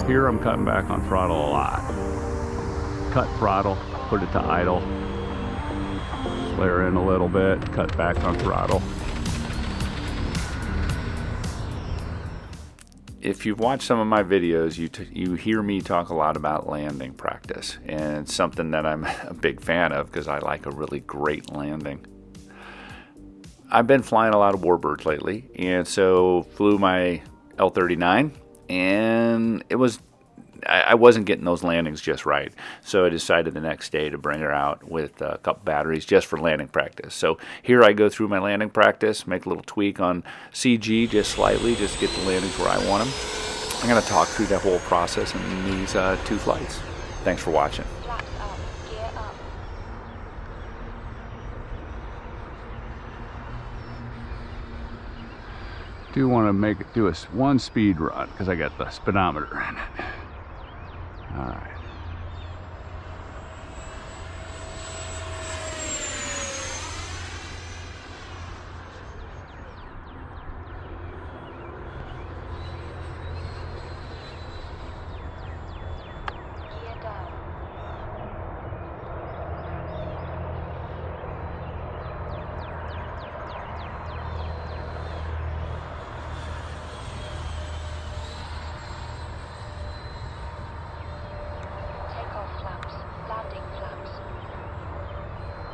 Here I'm cutting back on throttle a lot. Cut throttle, put it to idle, flare in a little bit, cut back on throttle. If you've watched some of my videos, you hear me talk a lot about landing practice, and it's something that I'm a big fan of because I like a really great landing. I've been flying a lot of warbirds lately, and so flew my L-39, and I wasn't getting those landings just right, so I decided the next day to bring her out with a couple batteries just for landing practice. So here I go through my landing practice, make a little tweak on CG just slightly, just to get the landings where I want them. I'm going to talk through that whole process in these 2 flights. Thanks for watching. Flaps up, gear up. Do want to do one speed run because I got the speedometer in it. All right. Gear down.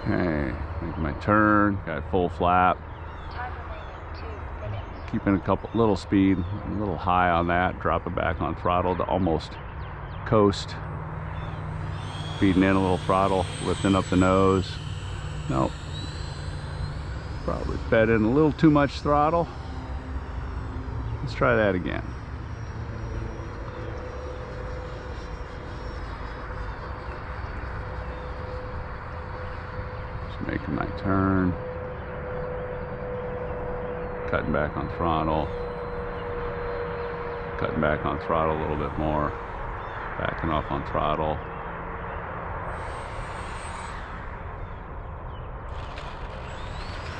Okay, make my turn, got full flap. Time remaining 2 minutes. Keeping a little speed, a little high on that, drop it back on throttle to almost coast. Feeding in a little throttle, lifting up the nose. Nope. Probably fed in a little too much throttle. Let's try that again. Making my turn, cutting back on throttle, cutting back on throttle a little bit more, backing off on throttle.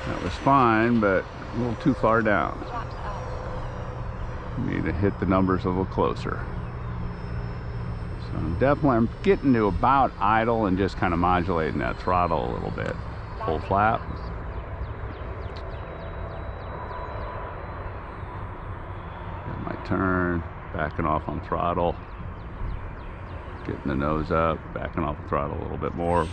That was fine, but a little too far down. Flaps up. Need to hit the numbers a little closer. So I'm getting to about idle and just kind of modulating that throttle a little bit. Full flap. Get my turn, backing off on throttle. Getting the nose up, backing off the throttle a little bit more.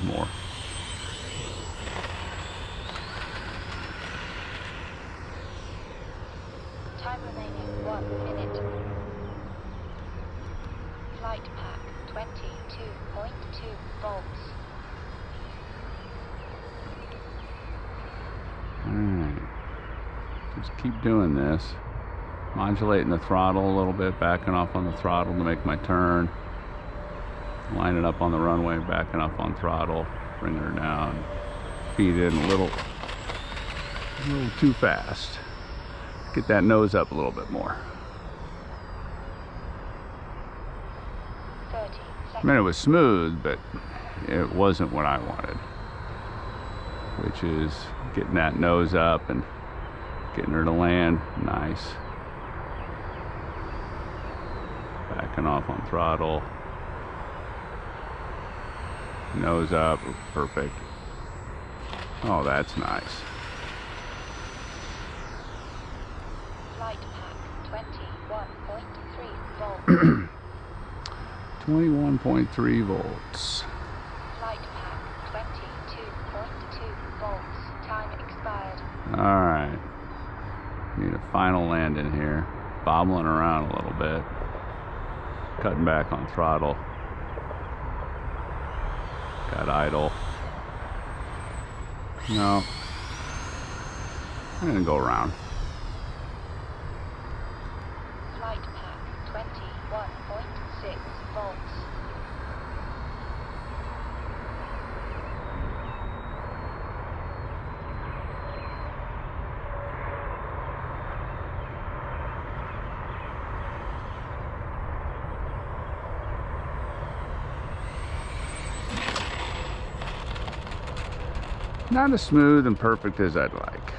Time remaining 1 minute. Flight pack 22.2 volts. Alright. Just keep doing this. Modulating the throttle a little bit, backing off on the throttle to make my turn. Lining up on the runway, backing off on throttle, bringing her down. Feed in a little too fast. Get that nose up a little bit more. 30 seconds. I mean, it was smooth, but it wasn't what I wanted, which is getting that nose up and getting her to land nice. Backing off on throttle. Nose up, perfect. Oh, that's nice. Flight pack 21.3 volts. 21.3 volts. Flight pack 22.2 volts. Time expired. Alright. Need a final landing here. Bobbling around a little bit. Cutting back on throttle. Got idle. No. I'm gonna go around. Flight pack 21.6 volts. Not as smooth and perfect as I'd like.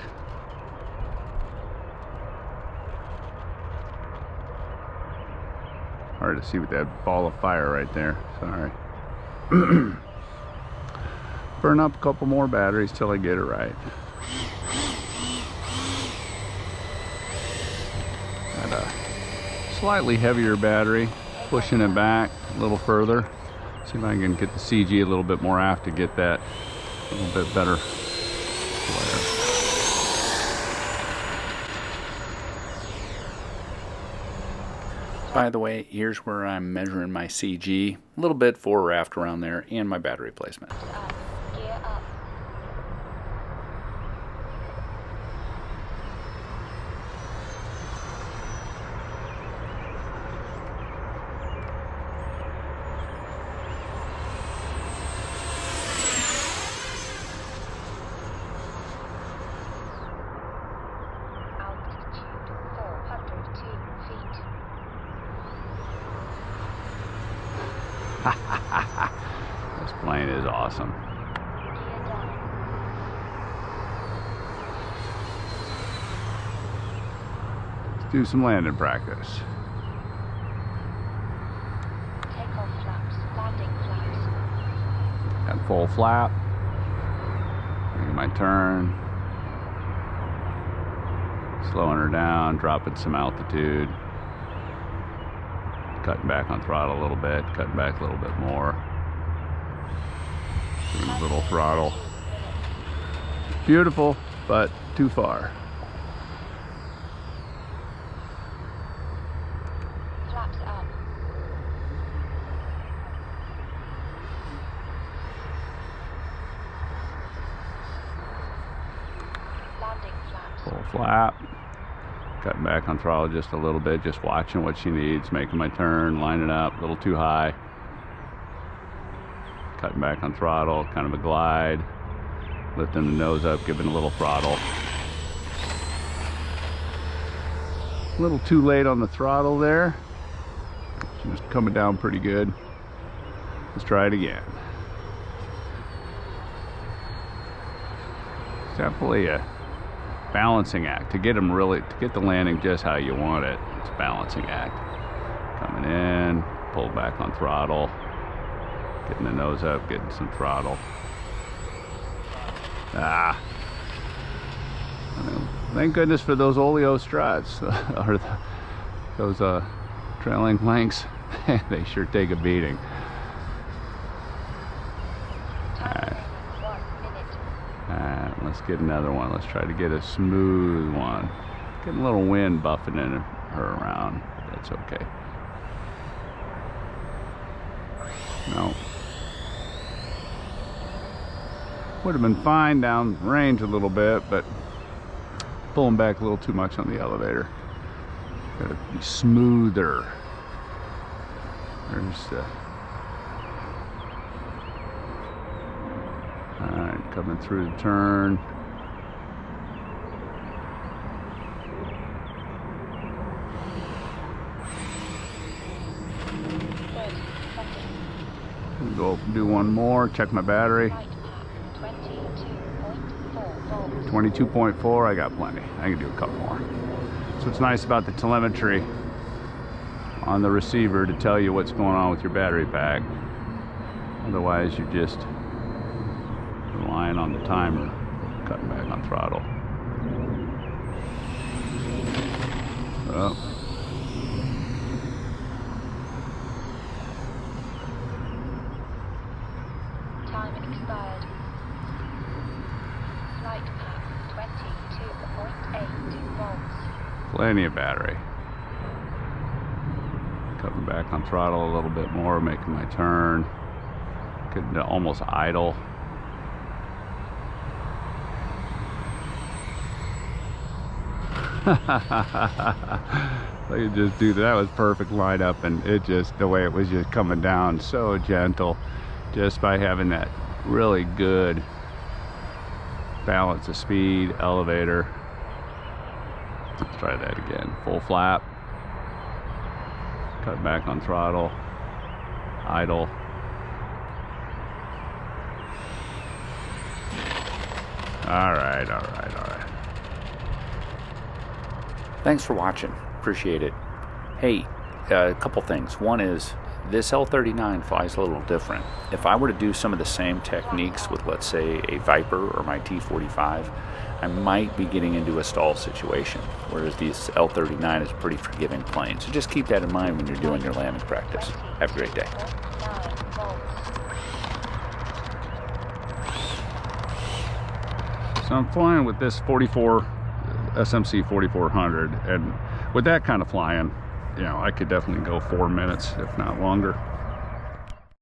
hard to see with that ball of fire right there. Sorry. Burn up a couple more batteries till I get it right. Got a slightly heavier battery, pushing it back a little further. See if I can get the CG a little bit more aft to get that a little bit better flare. By the way, here's where I'm measuring my CG, a little bit fore or aft around there, and my battery placement. Up. Gear up. Altitude 402 feet. This plane is awesome. Gear down. Let's do some landing practice. Takeoff flaps. Landing flaps. Got full flap. Making my turn. Slowing her down, dropping some altitude. Cutting back on throttle a little bit, cutting back a little bit more. Doing a little throttle. Beautiful, but too far. Flaps up. Landing flaps. Full flap. Cutting back on throttle just a little bit, just watching what she needs, making my turn, lining up, a little too high. Cutting back on throttle, kind of a glide. Lifting the nose up, giving a little throttle. A little too late on the throttle there. Just coming down pretty good. Let's try it again. It's definitely a balancing act to get them really, to get the landing just how you want it. It's a balancing act. Coming in, pull back on throttle, getting the nose up, getting some throttle. Thank goodness for those oleo struts or those trailing links. They sure take a beating. Alright, let's get another one. Let's try to get a smooth one. Getting a little wind buffing in her around. That's okay. No. Would have been fine down range a little bit, but pulling back a little too much on the elevator. Gotta be smoother. There's the. Alright, coming through the turn. Go do one more, check my battery. 22.4, I got plenty. I can do a couple more. So what's nice about the telemetry on the receiver to tell you what's going on with your battery pack. Otherwise you're just relying on the timer, cutting back on throttle. Oh. Time expired. Flight pack 22.8 volts. Plenty of battery. Cutting back on throttle a little bit more, making my turn. Getting to almost idle. I could just do that. Was perfect lineup, and it just, the way it was just coming down so gentle, just by having that really good balance of speed, elevator. Let's try that again. Full flap, cut back on throttle, idle. All right. Thanks for watching. Appreciate it. Hey, a couple things. One is this L-39 flies a little different. If I were to do some of the same techniques with, let's say, a Viper or my T-45, I might be getting into a stall situation, whereas this L-39 is a pretty forgiving plane. So just keep that in mind when you're doing your landing practice. Have a great day. 9 volts. So I'm flying with this 44 SMC 4400, and with that kind of flying, you know, I could definitely go 4 minutes, if not longer.